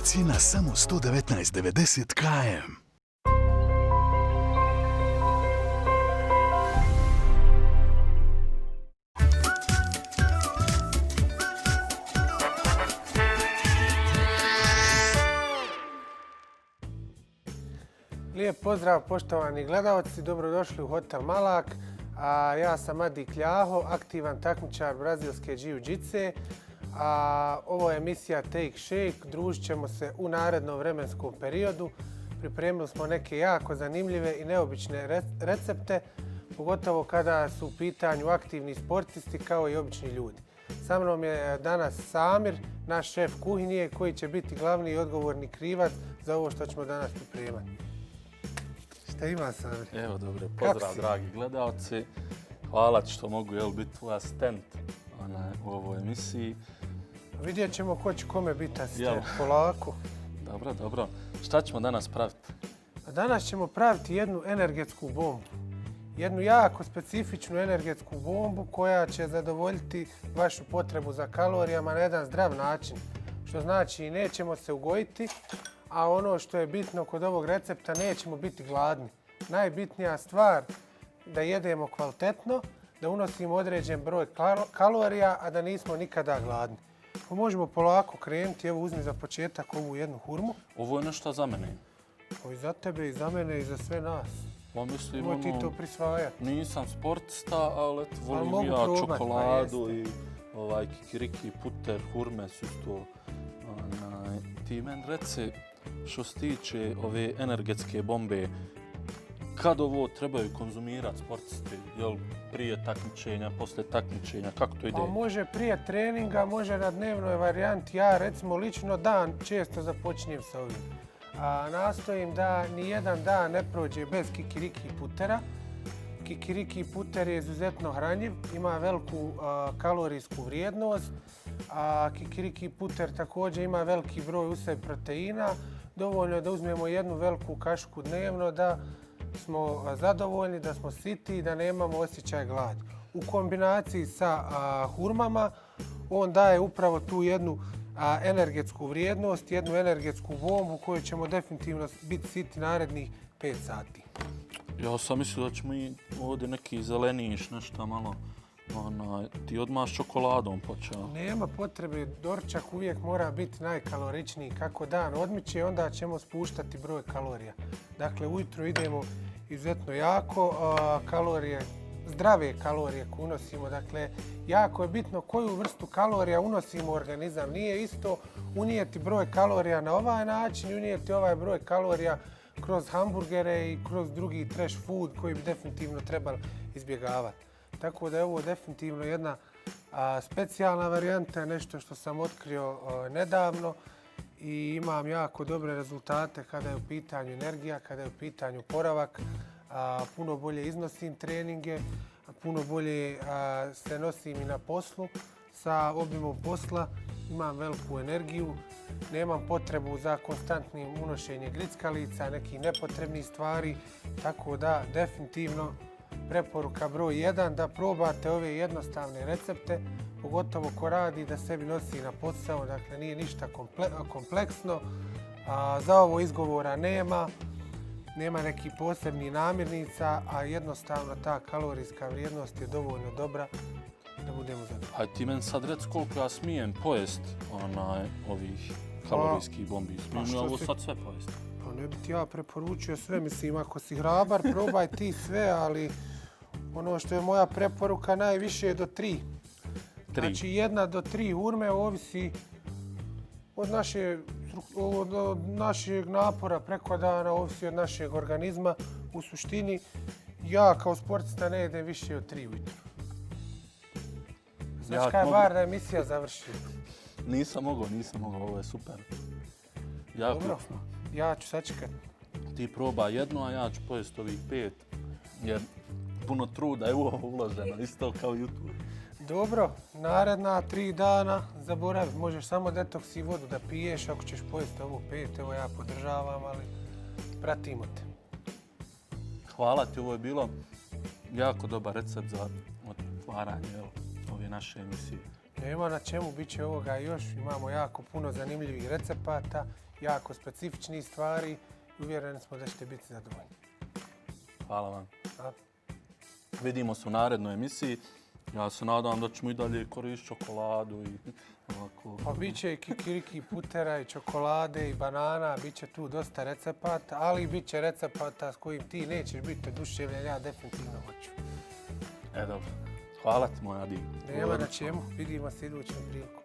cijena samo 119,90 km. Lijep pozdrav poštovani gledalci, dobrodošli u Hotel Malak. Ja sam Adi Kljaho, aktivan takmičar brazilske jiu-jitse. Ovo je emisija Take Shake, družit ćemo se u narednom vremenskom periodu. Pripremili smo neke jako zanimljive i neobične recepte, pogotovo kada su u pitanju aktivni sportisti kao i obični ljudi. Sa mnom je danas Samir, naš šef kuhinje, koji će biti glavni i odgovorni krivac za ovo što ćemo danas pripremati. Šta ima, Samir? Evo, dobro, pozdrav dragi gledalci. Hvala ti što mogu biti tvoj asistent u ovoj emisiji. Vidjet ćemo ko će kome biti asistent, polako. Dobro. Šta ćemo danas praviti? Danas ćemo praviti jednu energetsku bombu. Jednu jako specifičnu energetsku bombu koja će zadovoljiti vašu potrebu za kalorijama na jedan zdrav način. Što znači nećemo se ugojiti, a ono što je bitno kod ovog recepta, nećemo biti gladni. Najbitnija stvar da jedemo kvalitetno, da unosimo određen broj kalorija, a da nismo nikada gladni. Možemo polako krenuti, evo uzmi za početak ovu jednu hurmu. Ovo je nešto za mene. Ovo i za tebe, i za mene, i za sve nas. Mislim, ti to prisvajati. Nisam sportista, ali volim ja čokoladu i kikiriki, puter, hurme su to. Ti meni reci, što se tiče ove energetske bombe, kad ovo trebaju konzumirati sportisti? Jel prije takmičenja, poslije takmičenja, kako to ide? Može prije treninga, može na dnevnoj varijanti. Ja recimo lično dan često započinjem sa ovim. Nastojim da nijedan dan ne prođe bez kikiriki putera. Kikiriki puter je izuzetno hranjiv, ima veliku kalorijsku vrijednost. Kikiriki puter također ima veliki broj u sebi proteina. Dovoljno je da uzmemo jednu veliku kašku dnevno, da smo zadovoljni, da smo siti i da nemamo osjećaj gladi. U kombinaciji sa hurmama on daje upravo tu jednu energetsku vrijednost, jednu energetsku bombu koju ćemo definitivno biti siti narednih 5 sati. Ja sam mislio da ćemo i ovdje neki zeleniš, nešto malo. Ti odmah s čokoladom počeo. Nema potrebe, doručak uvijek mora biti najkaloričniji. Kako dan odmiče, onda ćemo spuštati broj kalorija. Dakle, ujutro idemo izuzetno jako, zdrave kalorije koje unosimo. Dakle, jako je bitno koju vrstu kalorija unosimo u organizam. Nije isto unijeti broj kalorija na ovaj način i unijeti ovaj broj kalorija kroz hamburgere i kroz drugi trash food koji bi definitivno trebali izbjegavati. Tako da je ovo definitivno jedna specijalna varijanta, nešto što sam otkrio nedavno i imam jako dobre rezultate kada je u pitanju energija, kada je u pitanju oporavak. Puno bolje iznosim treninge, puno bolje se nosim i na poslu sa obimom posla. Imam veliku energiju, nemam potrebu za konstantnim unošenjem grickalica, nekih nepotrebnih stvari, tako da definitivno preporuka broj 1 da probate ove jednostavne recepte, pogotovo ko radi da sebi nosi na posao, dakle nije ništa kompleksno. Za ovo izgovora nema nekih posebnih namirnica, a jednostavno ta kalorijska vrijednost je dovoljno dobra da budemo zadovoljni. Hajde ti meni sad reci koliko ja smijem pojest ovih kalorijskih bombi. Smijem li ovo sad sve pojesti? Pa ne bi ti ja preporučio sve, mislim, ako si hrabar, probaj ti sve, ali ono što je moja preporuka najviše je do 3. Znači 1 do 3 hurme ovisi od našeg napora preko dana, ovisi od našeg organizma. U suštini, ja kao sportista ne jedem više od 3 ujutru. Znači kaj bar da emisija završi. Nisam mogao, ovo je super. Dobro, ja ću sačekati. Ti probaj jedno, a ja ću pojesti ovih 5, jer puno truda je u ovo uloženo, isto kao YouTube. Dobro, naredna 3 dana zaboravi, možeš samo detoks i vodu da piješ ako ćeš pojesti ovo 5, evo ja podržavam, ali pratimo te. Hvala ti, ovo je bilo jako dobar recept za otvaranje ove naše emisije. Nema na čemu, bit će ovoga još. Imamo jako puno zanimljivih recepata jako specifičnih stvari i uvjereni smo da ćete biti zadovoljni. Hvala vam. A? Vidimo se u narednoj emisiji. Ja se nadam da ćemo i dalje koristiti čokoladu i ovako. Pa bit će i kikiriki putera i čokolade i banana, bit će tu dosta recepata, ali bit će recepata s kojim ti nećeš biti oduševljen, ja definitivno hoću. Dobro. Hvala ti moja diva. Nema na čemu, vidimo se idućem priliku.